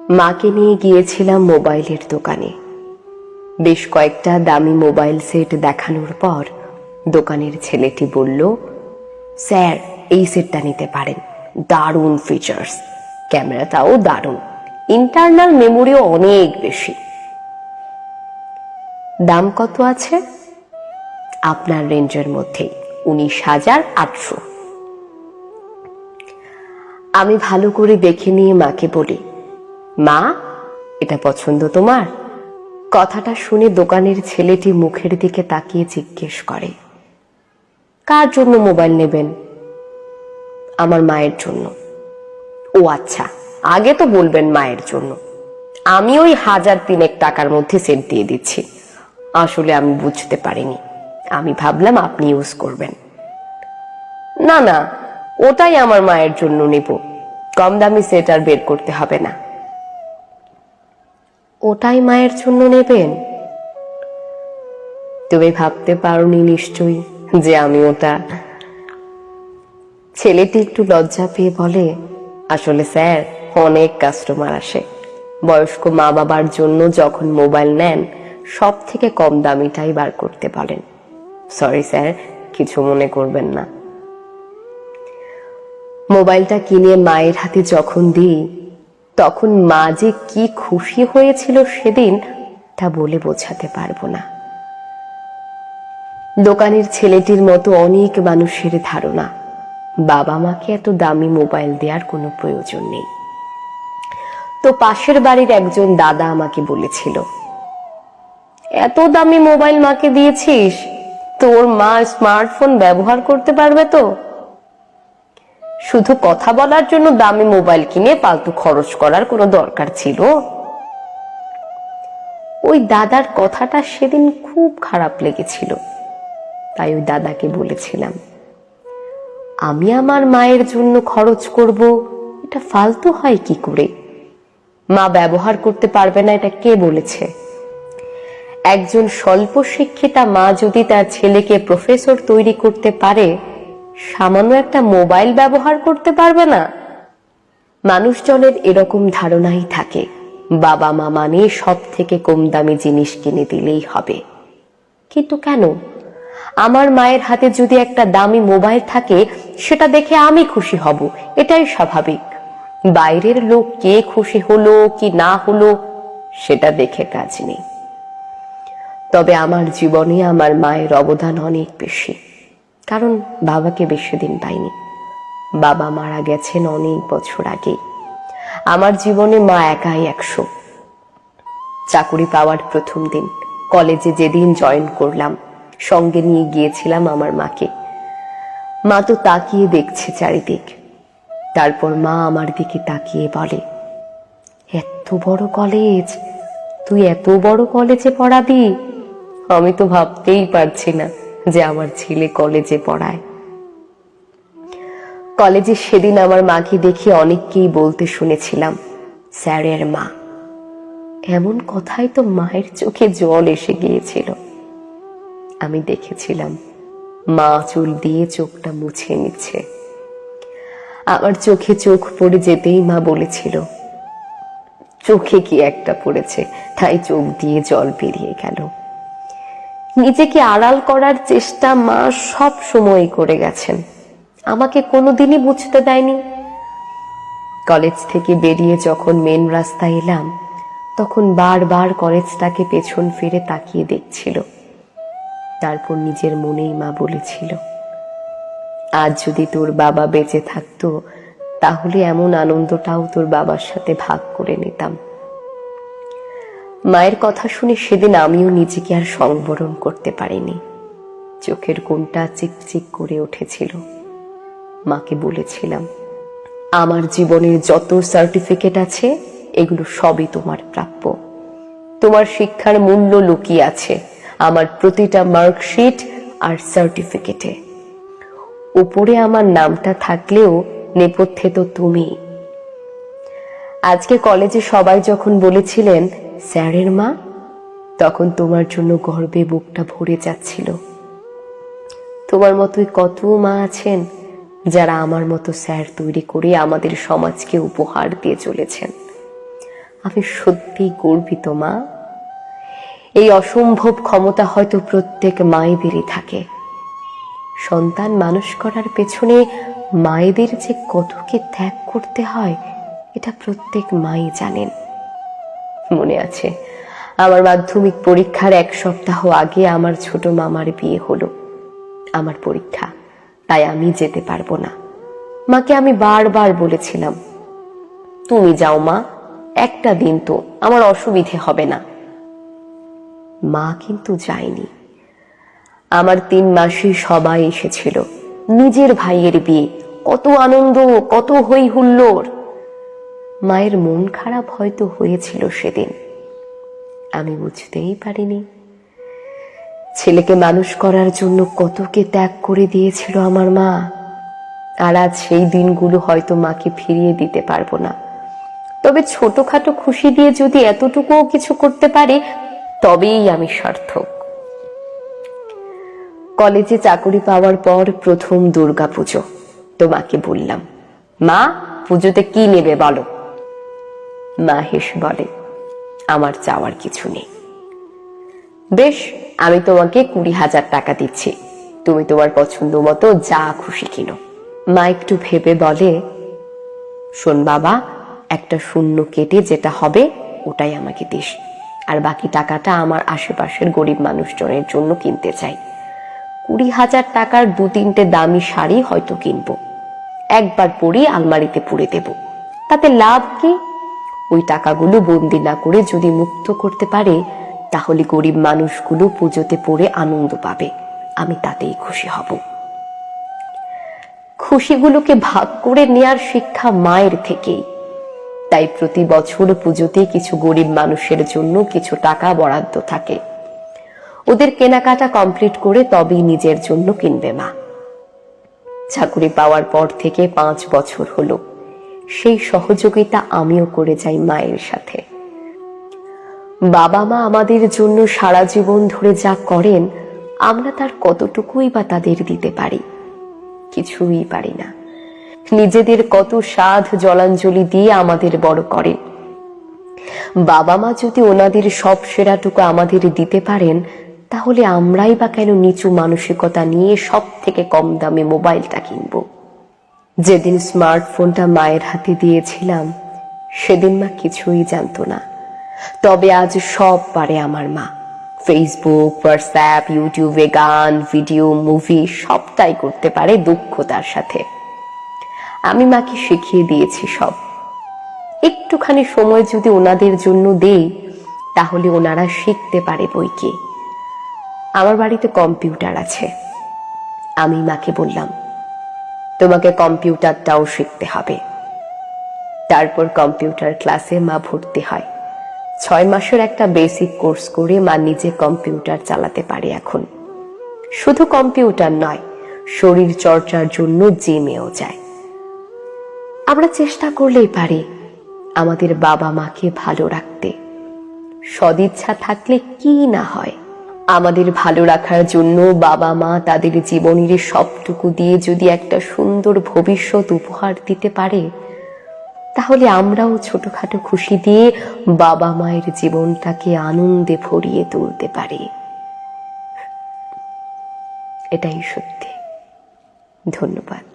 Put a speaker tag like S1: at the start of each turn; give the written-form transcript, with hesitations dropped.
S1: মাকে নিয়ে গিয়েছিলাম মোবাইলের দোকানে। বেশ কয়েকটা দামি মোবাইল সেট দেখানোর পর দোকানের ছেলেটি বলল, স্যার এই সেটটা নিতে পারেন, দারুণ ফিচার্স, ক্যামেরাটাও দারুণ, ইন্টারনাল মেমোরিও অনেক বেশি। দাম কত আছে? আপনার রেঞ্জের মধ্যেই, 19,800। আমি ভালো করে দেখে নিয়ে মাকে বলি, মা এটা পছন্দ তোমার? কথাটা শুনে দোকানের ছেলেটি মুখের দিকে তাকিয়ে জিজ্ঞেস করে, কার জন্য মোবাইল নেবেন? আমার মায়ের জন্য। ও আচ্ছা, আগে তো বলবেন মায়ের জন্য। আমি ওই 1,300 টাকার মধ্যে সেট দিয়ে দিচ্ছি। আসলে আমি বুঝতে পারিনি, আমি ভাবলাম আপনি ইউজ করবেন। না না, ওটাই আমার মায়ের জন্য নেব, কম দামি সেট আর বের করতে হবে না। ওটাই মায়ের জন্য নেবেন? তুমি ভাবতে পারোনি নিশ্চয়ই যে আমি ওটা। ছেলেটি একটু লজ্জা পেয়ে বলে, আসলে স্যার অনেক কাস্টমার আসে, বয়স্ক মা বাবার জন্য যখন মোবাইল নেন সব থেকে কম দামিটাই বার করতে বলেন। সরি স্যার, কিছু মনে করবেন না। মোবাইলটা কিনে মায়ের হাতে যখন দিই তখন মা যে কি খুশি হয়েছিল সেদিন তা বলে বোঝাতে পারবো না। দোকানের ছেলেটির মতো অনেক মানুষের ধারণা বাবা মাকে এত দামি মোবাইল দেওয়ার কোনো প্রয়োজন নেই। তো পাশের বাড়ির একজন দাদা আমাকে বলেছিল, এত দামি মোবাইল মাকে দিয়েছিস, তোর মা স্মার্টফোন ব্যবহার করতে পারবে তো? শুধু কথা বলার জন্য দামি মোবাইল কিনে ফালতু খরচ করার কোনো দরকার ছিল? ওই দাদার কথাটা সেদিন খুব খারাপ লেগেছিল, তাই ওই দাদাকে বলেছিলাম, আমি আমার মায়ের জন্য খরচ করব, এটা ফালতু হয় কি করে? মা ব্যবহার করতে পারবে না এটা কে বলেছে? একজন স্বল্প শিক্ষিতা মা যদি তার ছেলেকে প্রফেসর তৈরি করতে পারে, সামান্য একটা মোবাইল ব্যবহার করতে পারবে না? মানুষজনের এরকম ধারণাই থাকে, বাবা মা মানে সব থেকে কম দামি জিনিস কিনে দিলেই হবে। কিন্তু কেন? আমার মায়ের হাতে যদি একটা দামি মোবাইল থাকে সেটা দেখে আমি খুশি হব, এটাই স্বাভাবিক। বাইরের লোক কে খুশি হলো কি না হলো সেটা দেখে কাজ নেই। তবে আমার জীবনে আমার মায়ের অবদান অনেক বেশি, কারণ বাবাকে বেশি দিন পাইনি। বাবা মারা গেছেন অনেক বছর আগে। আমার জীবনে মা একাই 100। চাকুরি পাওয়ার প্রথম দিন কলেজে যেদিন জয়েন করলাম, সঙ্গে নিয়ে গিয়েছিলাম আমার মাকে। মা তো তাকিয়ে দেখছে চারিদিক। তারপর মা আমার দিকে তাকিয়ে বলে, এত বড় কলেজ, তুই এত বড় কলেজে পড়াবি? আমি তো ভাবতেই পারছি না যে আমার ছেলে কলেজে পড়ায়। কলেজে সেদিন আমার মাকে দেখে অনেককেই বলতে শুনেছিলাম, স্যারের মা। এমন কথাই তো মায়ের চোখে জল এসে গিয়েছিল। আমি দেখেছিলাম মা চুল দিয়ে চোখটা মুছে নিচ্ছে। আমার চোখে চোখ পড়ে যেতেই মা বলেছিল, চোখে কি একটা পড়েছে, তাই চোখ দিয়ে জল বেরিয়ে গেল। নিজেকে আড়াল করার চেষ্টা মা সব সময় করে গেছেন, আমাকে কোনোদিনই বুঝতে দেয়নি। কলেজ থেকে বেরিয়ে যখন মেন রাস্তায় এলাম তখন বারবার কলেজটাকে পেছন ফিরে তাকিয়ে দেখছিল। তারপর নিজের মনেই মা বলেছিল, আজ যদি তোর বাবা বেঁচে থাকতো তাহলে এমন আনন্দটাও তোর বাবার সাথে ভাগ করে নিতাম। মায়ের কথা শুনে সেদিন আমিও নিজেকে আর সংবরণ করতে পারিনি। চোখের কোণটা চিকচিক করে উঠেছিল। মাকে বলেছিলাম, আমার জীবনের যত সার্টিফিকেট আছে এগুলো সবই তোমার প্রাপ্য। তোমার শিক্ষার মূল্য লুকিয়ে আছে আমার প্রতিটা মার্কশিট আর সার্টিফিকেটে। উপরে আমার নামটা থাকলেও নেপথ্যে তো তুমি। আজকে কলেজে সবাই যখন বলেছিলেন স্যারের মা, তখন তোমার জন্য গর্বে বুকটা ভরে যাচ্ছিল। তোমার মতোই কত মা আছেন যারা আমার মতো স্যার তৈরি করে আমাদের সমাজকে উপহার দিয়ে চলেছেন। আমি সত্যিই গর্বিত মা। এই অসম্ভব ক্ষমতা হয়তো প্রত্যেক মায়েদেরই থাকে। সন্তান মানুষ করার পেছনে মায়েদের যে কতকে ত্যাগ করতে হয় এটা প্রত্যেক মাই জানেন। মনে আছে, আমার মাধ্যমিক পরীক্ষার 1 সপ্তাহ আগে আমার ছোট মামার বিয়ে হলো। আমার পরীক্ষা, তাই আমি যেতে পারবো না। মাকে আমি বারবার বলেছিলাম, তুমি যাও মা, একটা দিন তো, আমার অসুবিধে হবে না। মা কিন্তু যায়নি। আমার 3 মাসে সবাই এসেছিল, নিজের ভাইয়ের বিয়ে, কত আনন্দ, কত হই হুল্লোড়। মায়ের মন খারাপ হয়তো হয়েছিল সেদিন, আমি বুঝতেই পারিনি। ছেলেকে মানুষ করার জন্য কতকে ত্যাগ করে দিয়েছিল আমার মা। আর আজ সেই দিনগুলো হয়তো মাকে ফিরিয়ে দিতে পারবো না, তবে ছোটখাটো খুশি দিয়ে যদি এতটুকুও কিছু করতে পারি তবেই আমি সার্থক। কলেজে চাকরি পাওয়ার পর প্রথম দুর্গাপুজো, তো মাকে বললাম, মা পুজোতে কি নেবে বলো। মা হেসে বলে, আমার চাওয়ার কিছু নেই। বেশ, আমি তোমাকে 20,000 টাকা দিচ্ছি, তুমি তোমার পছন্দ মতো যা খুশি কিনো। মা একটু ভেবে বলে, শোন বাবা, একটা শূন্য কেটে যেটা হবে ওটাই আমাকে দিস, আর বাকি টাকাটা আমার আশেপাশের গরিব মানুষজনের জন্য কিনতে চাই। 20,000 টাকার 2-3টে দামি শাড়ি হয়তো কিনবো, একবার পরি আলমারিতে পুড়ে দেব, তাতে লাভ কি? ওই টাকাগুলো বন্দি না করে যদি মুক্ত করতে পারে তাহলে গরিব মানুষগুলো পুজোতে পড়ে আনন্দ পাবে, আমি তাতেই খুশি হব। খুশিগুলোকে ভাগ করে নেয়ার শিক্ষা মায়ের থেকেই, তাই প্রতি বছর পুজোতে কিছু গরিব মানুষের জন্য কিছু টাকা বরাদ্দ থাকে। ওদের কেনাকাটা কমপ্লিট করে তবেই নিজের জন্য কিনবে মা। চাকরি পাওয়ার পর থেকে 5 বছর হলো, সেই সহযোগিতা আমিও করে যাই মায়ের সাথে। বাবা মা আমাদের জন্য সারা জীবন ধরে যা করেন, আমরা তার কতটুকুই বা তাদের দিতে পারি? কিছুই পারি না। নিজেদের কত সাধ জলাঞ্জলি দিয়ে আমাদের বড় করেন। বাবা মা যদি ওনাদের সব সেরাটুকু আমাদের দিতে পারেন, তাহলে আমরাই বা কেন নিচু মানসিকতা নিয়ে সব থেকে কম দামে মোবাইলটা কিনব? যেদিন স্মার্টফোনটা মায়ের হাতে দিয়েছিলাম সেদিন মা কিছুই জানতো না, তবে আজ সব পারে আমার মা। ফেসবুক, হোয়াটসঅ্যাপ, ইউটিউবে গান, ভিডিও, মুভি সবটাই করতে পারে দক্ষতার সাথে। আমি মাকে শিখিয়ে দিয়েছি সব। একটুখানি সময় যদি ওনাদের জন্য দেই তাহলে ওনারা শিখতে পারে বই কি। আমার বাড়িতে কম্পিউটার আছে। আমি মাকে বললাম, তোমাকে কম্পিউটারটাও শিখতে হবে। তারপর কম্পিউটার ক্লাসে মা ভর্তি হয়। 6 মাসের একটা বেসিক কোর্স করে মা নিজে কম্পিউটার চালাতে পারে এখন। শুধু কম্পিউটার নয়, শরীর চর্চার জন্য জিমেও যায়। আমরা চেষ্টা করলেই পারি আমাদের বাবা মাকে ভালো রাখতে। সদিচ্ছা থাকলে কি না হয়। আমাদের ভালো রাখার জন্য বাবা মা তাদের জীবনের সবটুকু দিয়ে যদি একটা সুন্দর ভবিষ্যৎ উপহার দিতে পারে, তাহলে আমরাও ছোটখাটো খুশি দিয়ে বাবা মায়ের জীবনটাকে আনন্দে ভরিয়ে তুলতে পারি। এটাই সত্যি। ধন্যবাদ।